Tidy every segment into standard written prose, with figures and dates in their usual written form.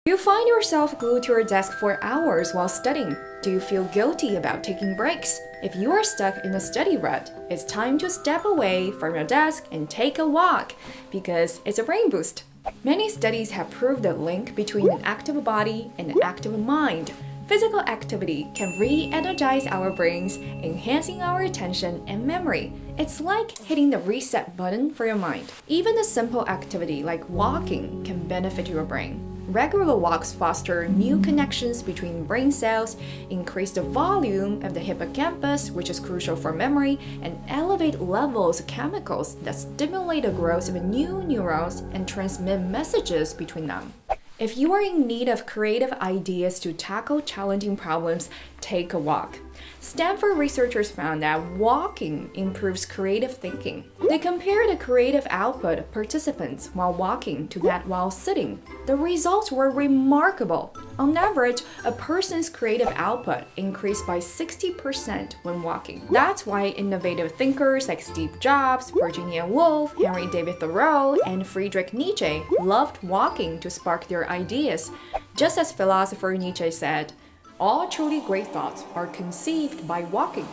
Do you find yourself glued to your desk for hours while studying? Do you feel guilty about taking breaks? If you are stuck in a study rut, it's time to step away from your desk and take a walk because it's a brain boost. Many studies have proved the link between an active body and an active mind. Physical activity can re-energize our brains, enhancing our attention and memory. It's like hitting the reset button for your mind. Even a simple activity like walking can benefit your brain. Regular walks foster new connections between brain cells, increase the volume of the hippocampus, which is crucial for memory, and elevate levels of chemicals that stimulate the growth of new neurons and transmit messages between them. If you are in need of creative ideas to tackle challenging problems, take a walk. Stanford researchers found that walking improves creative thinking. They compared the creative output of participants while walking to that while sitting. The results were remarkable. On average, a person's creative output increased by 60% when walking. That's why innovative thinkers like Steve Jobs, Virginia Woolf, Henry David Thoreau, and Friedrich Nietzsche loved walking to spark their ideas. Just as philosopher Nietzsche said, all truly great thoughts are conceived by walking.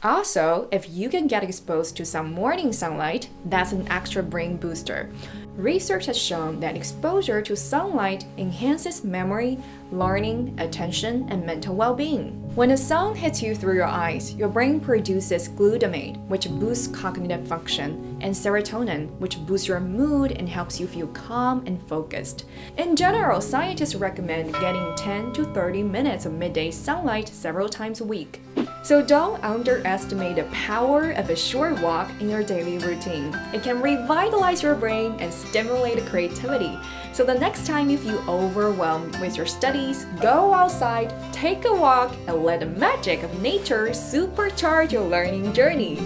Also, if you can get exposed to some morning sunlight, that's an extra brain booster. Research has shown that exposure to sunlight enhances memory, learning, attention, and mental well-being. When the sun hits you through your eyes, your brain produces glutamate, which boosts cognitive function, and serotonin, which boosts your mood and helps you feel calm and focused. In general, scientists recommend getting 10 to 30 minutes of midday sunlight several times a week. So don't underestimate the power of a short walk in your daily routine. It can revitalize your brain and stimulate creativity. So the next time you feel overwhelmed with your studies, go outside, take a walk, and let the magic of nature supercharge your learning journey.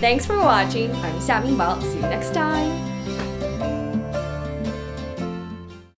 Thanks for watching. I'm Xia Mingbao. See you next time.